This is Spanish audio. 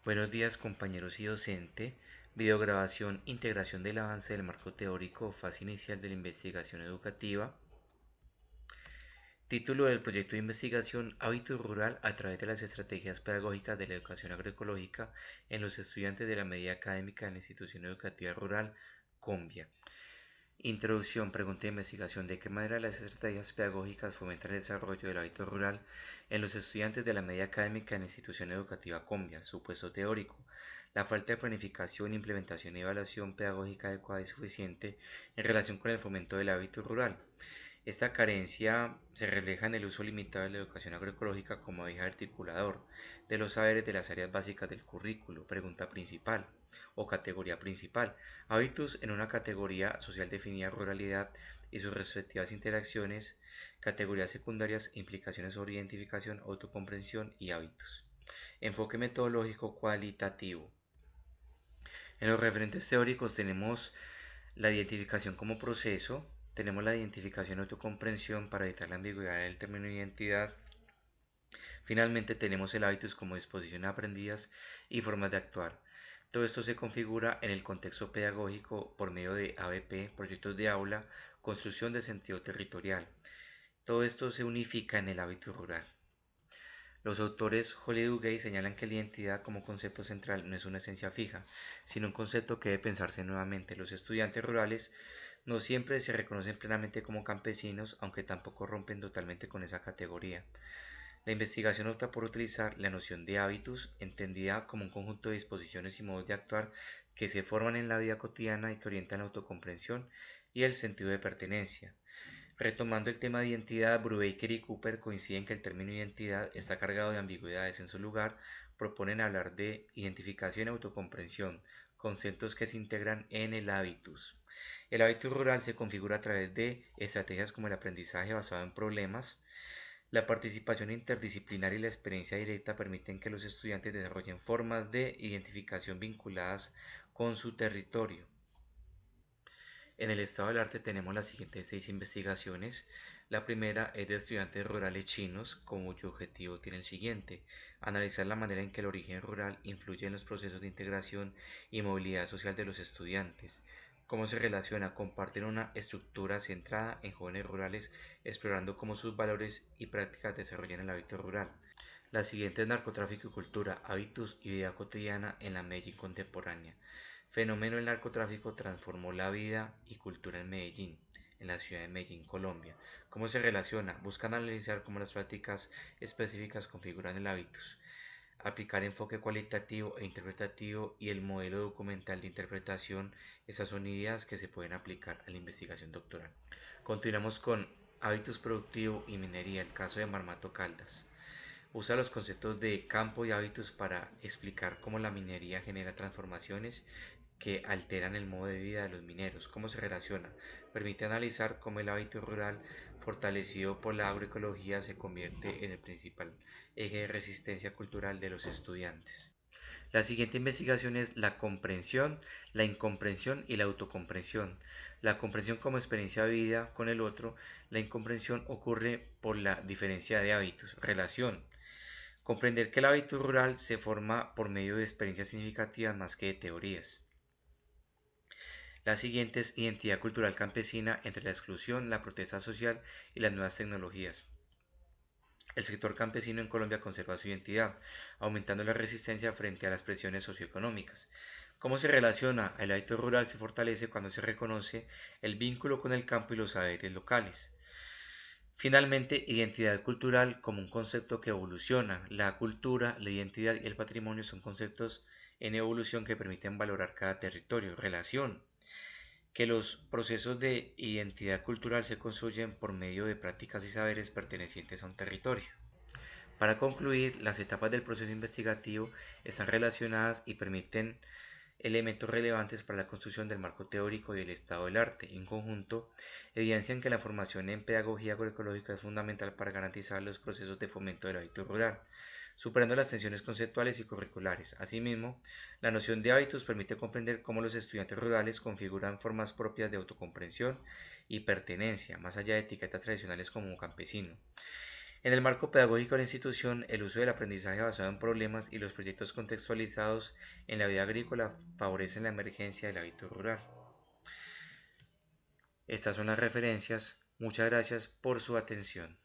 Buenos días compañeros y docente. Videograbación, integración del avance del marco teórico, fase inicial de la investigación educativa. Título del proyecto de investigación: Hábito rural a través de las estrategias pedagógicas de la educación agroecológica en los estudiantes de la media académica de la institución educativa rural Combia. Introducción, pregunta de investigación: ¿de qué manera las estrategias pedagógicas fomentan el desarrollo del hábito rural en los estudiantes de la media académica en la institución educativa Combia? Supuesto teórico: la falta de planificación, implementación y evaluación pedagógica adecuada y suficiente en relación con el fomento del hábito rural. Esta carencia se refleja en el uso limitado de la educación agroecológica como eje articulador de los saberes de las áreas básicas del currículo. Pregunta principal o categoría principal: hábitos en una categoría social definida: ruralidad y sus respectivas interacciones. Categorías secundarias: implicaciones sobre identificación, autocomprensión y hábitos. Enfoque metodológico cualitativo. En los referentes teóricos tenemos la identificación como proceso, tenemos la identificación y autocomprensión para evitar la ambigüedad del término identidad. Finalmente tenemos el hábitos como disposiciones aprendidas y formas de actuar. Todo esto se configura en el contexto pedagógico por medio de ABP, proyectos de aula, construcción de sentido territorial. Todo esto se unifica en el hábito rural. Los autores Holly y Duguay señalan que la identidad como concepto central no es una esencia fija, sino un concepto que debe pensarse nuevamente. Los estudiantes rurales no siempre se reconocen plenamente como campesinos, aunque tampoco rompen totalmente con esa categoría. La investigación opta por utilizar la noción de hábitos, entendida como un conjunto de disposiciones y modos de actuar que se forman en la vida cotidiana y que orientan la autocomprensión y el sentido de pertenencia. Retomando el tema de identidad, Brubaker y Cooper coinciden que el término identidad está cargado de ambigüedades. En su lugar, proponen hablar de identificación y autocomprensión, conceptos que se integran en el hábitus. El hábito rural se configura a través de estrategias como el aprendizaje basado en problemas. La participación interdisciplinar y la experiencia directa permiten que los estudiantes desarrollen formas de identificación vinculadas con su territorio. En el estado del arte tenemos las siguientes 6 investigaciones. La primera es de estudiantes rurales chinos, cuyo objetivo tiene el siguiente: analizar la manera en que el origen rural influye en los procesos de integración y movilidad social de los estudiantes, cómo se relaciona, comparten una estructura centrada en jóvenes rurales, explorando cómo sus valores y prácticas desarrollan el hábito rural. La siguiente es narcotráfico y cultura, hábitos y vida cotidiana en la Medellín contemporánea. Fenómeno del narcotráfico transformó la vida y cultura en Medellín, en la ciudad de Medellín, Colombia. ¿Cómo se relaciona? Buscan analizar cómo las prácticas específicas configuran el hábitus, aplicar enfoque cualitativo e interpretativo y el modelo documental de interpretación. Esas son ideas que se pueden aplicar a la investigación doctoral. Continuamos con hábitos productivo y minería, el caso de Marmato Caldas. Usa los conceptos de campo y hábitos para explicar cómo la minería genera transformaciones que alteran el modo de vida de los mineros. ¿Cómo se relaciona? Permite analizar cómo el hábito rural, fortalecido por la agroecología, se convierte en el principal eje de resistencia cultural de los estudiantes. La siguiente investigación es la comprensión, la incomprensión y la autocomprensión. La comprensión como experiencia vivida con el otro. La incomprensión ocurre por la diferencia de hábitos. Relación: comprender que el hábito rural se forma por medio de experiencias significativas más que de teorías. La siguiente es identidad cultural campesina, entre la exclusión, la protesta social y las nuevas tecnologías. El sector campesino en Colombia conserva su identidad, aumentando la resistencia frente a las presiones socioeconómicas. ¿Cómo se relaciona? El hábito rural se fortalece cuando se reconoce el vínculo con el campo y los saberes locales. Finalmente, identidad cultural como un concepto que evoluciona. La cultura, la identidad y el patrimonio son conceptos en evolución que permiten valorar cada territorio. Relación: que los procesos de identidad cultural se construyen por medio de prácticas y saberes pertenecientes a un territorio. Para concluir, las etapas del proceso investigativo están relacionadas y permiten elementos relevantes para la construcción del marco teórico y el estado del arte. En conjunto, evidencian que la formación en pedagogía agroecológica es fundamental para garantizar los procesos de fomento del hábito rural, superando las tensiones conceptuales y curriculares. Asimismo, la noción de hábitos permite comprender cómo los estudiantes rurales configuran formas propias de autocomprensión y pertenencia, más allá de etiquetas tradicionales como campesino. En el marco pedagógico de la institución, el uso del aprendizaje basado en problemas y los proyectos contextualizados en la vida agrícola favorecen la emergencia del hábito rural. Estas son las referencias. Muchas gracias por su atención.